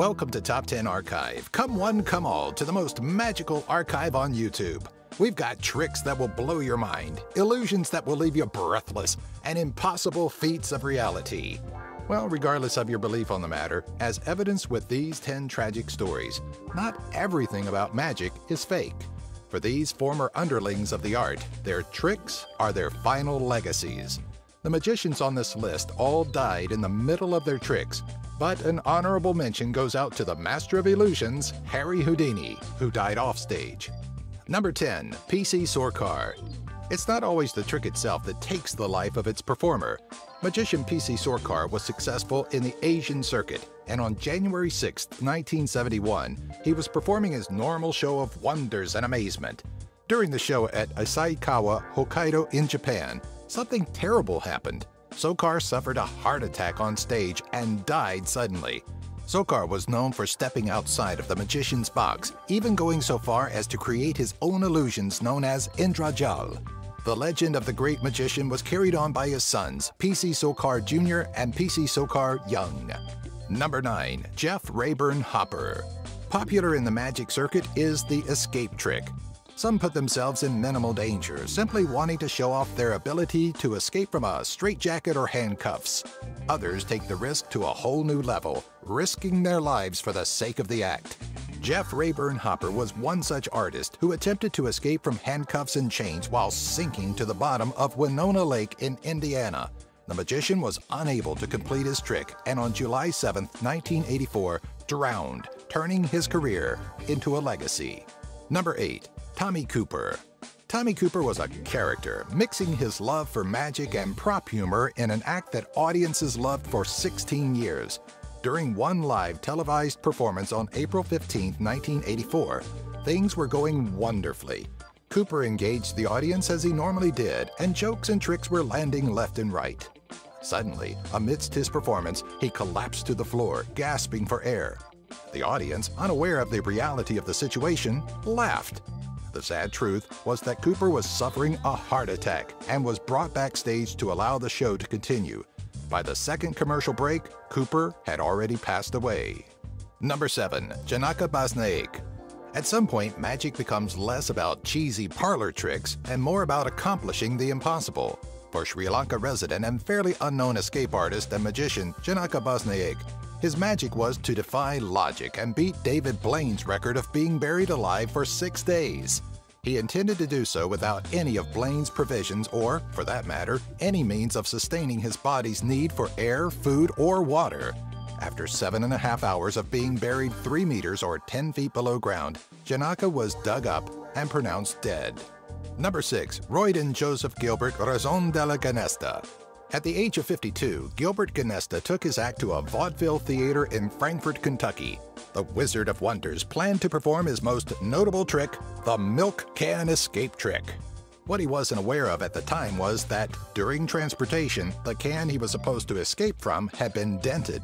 Welcome to Top 10 Archive. Come one, come all to the most magical archive on YouTube. We've got tricks that will blow your mind, illusions that will leave you breathless, and impossible feats of reality. Well, regardless of your belief on the matter, as evidenced with these 10 tragic stories, not everything about magic is fake. For these former underlings of the art, their tricks are their final legacies. The magicians on this list all died in the middle of their tricks, but an honorable mention goes out to the master of illusions, Harry Houdini, who died offstage. Number 10. P.C. Sorcar. It's not always the trick itself that takes the life of its performer. Magician P.C. Sorcar was successful in the Asian circuit, and on January 6, 1971, he was performing his normal show of wonders and amazement. During the show at Asahikawa, Hokkaido in Japan, something terrible happened. Sorcar suffered a heart attack on stage and died suddenly. Sorcar was known for stepping outside of the magician's box, even going so far as to create his own illusions known as Indrajal. The legend of the great magician was carried on by his sons, P.C. Sorcar Jr. and P.C. Sorcar Young. Number 9. Jeff Rayburn Hopper. Popular in the magic circuit is the escape trick. Some put themselves in minimal danger, simply wanting to show off their ability to escape from a straitjacket or handcuffs. Others take the risk to a whole new level, risking their lives for the sake of the act. Jeff Rayburn Hopper was one such artist who attempted to escape from handcuffs and chains while sinking to the bottom of Winona Lake in Indiana. The magician was unable to complete his trick and on July 7, 1984, drowned, turning his career into a legacy. Number 8. Tommy Cooper. Tommy Cooper was a character, mixing his love for magic and prop humor in an act that audiences loved for 16 years. During one live televised performance on April 15, 1984, things were going wonderfully. Cooper engaged the audience as he normally did, and jokes and tricks were landing left and right. Suddenly, amidst his performance, he collapsed to the floor, gasping for air. The audience, unaware of the reality of the situation, laughed. The sad truth was that Cooper was suffering a heart attack and was brought backstage to allow the show to continue. By the second commercial break, Cooper had already passed away. Number 7. Janaka Basnaik. At some point, magic becomes less about cheesy parlor tricks and more about accomplishing the impossible. For Sri Lanka resident and fairly unknown escape artist and magician Janaka Basnaik, his magic was to defy logic and beat David Blaine's record of being buried alive for 6 days. He intended to do so without any of Blaine's provisions or, for that matter, any means of sustaining his body's need for air, food, or water. After 7.5 hours of being buried 3 meters or 10 feet below ground, Janaka was dug up and pronounced dead. Number 6. Royden Joseph Gilbert Razon de la Ganesta. At the age of 52, Gilbert Ganesta took his act to a vaudeville theater in Frankfort, Kentucky. The Wizard of Wonders planned to perform his most notable trick, the milk can escape trick. What he wasn't aware of at the time was that, during transportation, the can he was supposed to escape from had been dented.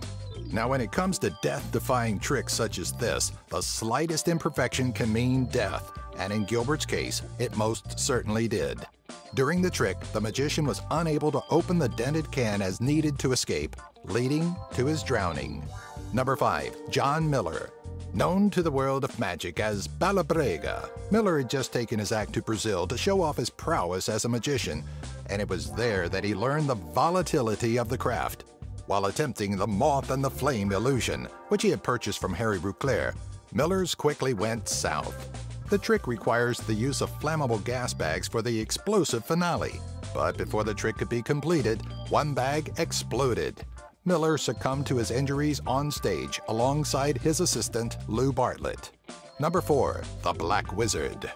Now, when it comes to death-defying tricks such as this, the slightest imperfection can mean death, and in Gilbert's case, it most certainly did. During the trick, the magician was unable to open the dented can as needed to escape, leading to his drowning. Number 5. John Miller. Known to the world of magic as Balabrega, Miller had just taken his act to Brazil to show off his prowess as a magician, and it was there that he learned the volatility of the craft. While attempting the moth and the flame illusion, which he had purchased from Harry Rouclair, Miller's quickly went south. The trick requires the use of flammable gas bags for the explosive finale. But before the trick could be completed, one bag exploded. Miller succumbed to his injuries on stage alongside his assistant, Lou Bartlett. Number 4. The Black Wizard.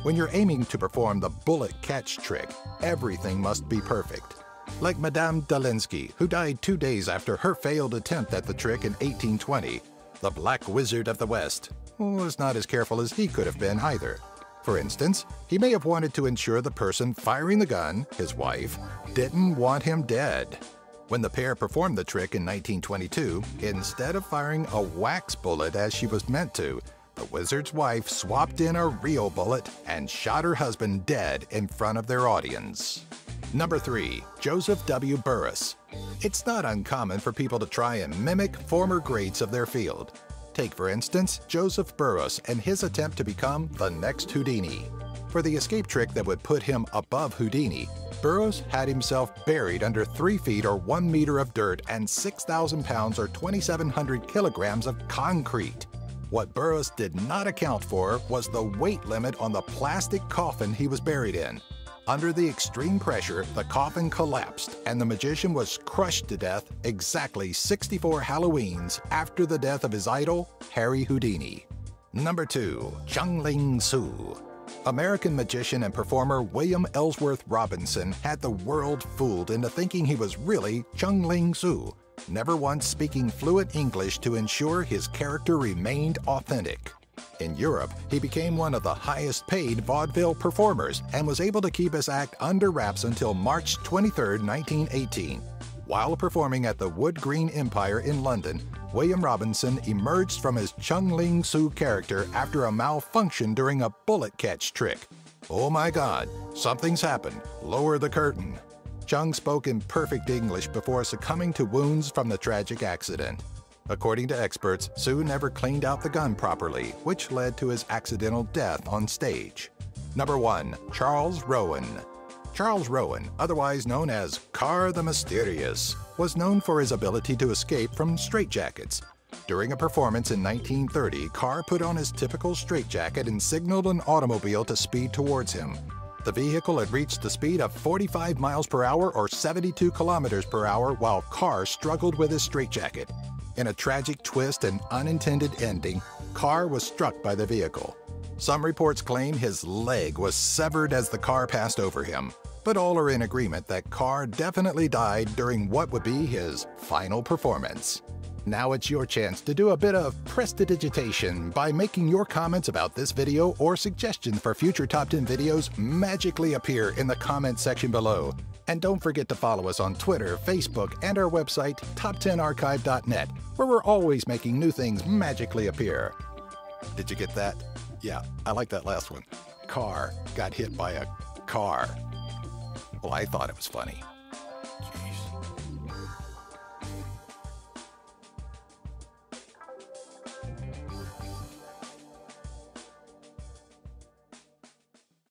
When you're aiming to perform the bullet catch trick, everything must be perfect. Like Madame Dalinsky, who died 2 days after her failed attempt at the trick in 1820, the Black Wizard of the West was not as careful as he could have been either. For instance, he may have wanted to ensure the person firing the gun, his wife, didn't want him dead. When the pair performed the trick in 1922, instead of firing a wax bullet as she was meant to, the wizard's wife swapped in a real bullet and shot her husband dead in front of their audience. Number 3. Joseph W. Burris. It's not uncommon for people to try and mimic former greats of their field. Take, for instance, Joseph Burroughs and his attempt to become the next Houdini. For the escape trick that would put him above Houdini, Burroughs had himself buried under 3 feet or 1 meter of dirt and 6,000 pounds or 2,700 kilograms of concrete. What Burroughs did not account for was the weight limit on the plastic coffin he was buried in. Under the extreme pressure, the coffin collapsed and the magician was crushed to death exactly 64 Halloweens after the death of his idol, Harry Houdini. Number 2. Chung Ling Soo. American magician and performer William Ellsworth Robinson had the world fooled into thinking he was really Chung Ling Soo, never once speaking fluent English to ensure his character remained authentic. In Europe, he became one of the highest-paid vaudeville performers and was able to keep his act under wraps until March 23, 1918. While performing at the Wood Green Empire in London, William Robinson emerged from his Chung Ling Soo character after a malfunction during a bullet catch trick. "Oh my God, something's happened. Lower the curtain." Chung spoke in perfect English before succumbing to wounds from the tragic accident. According to experts, Soo never cleaned out the gun properly, which led to his accidental death on stage. Number 1. Charles Rowan. Charles Rowan, otherwise known as Carr the Mysterious, was known for his ability to escape from straitjackets. During a performance in 1930, Carr put on his typical straitjacket and signaled an automobile to speed towards him. The vehicle had reached the speed of 45 miles per hour or 72 kilometers per hour while Carr struggled with his straitjacket. In a tragic twist and unintended ending, Carr was struck by the vehicle. Some reports claim his leg was severed as the car passed over him, but all are in agreement that Carr definitely died during what would be his final performance. Now it's your chance to do a bit of prestidigitation by making your comments about this video or suggestions for future Top 10 videos magically appear in the comment section below. And don't forget to follow us on Twitter, Facebook, and our website, top10archive.net, where we're always making new things magically appear. Did you get that? Yeah, I like that last one. Carr got hit by a car. Well, I thought it was funny.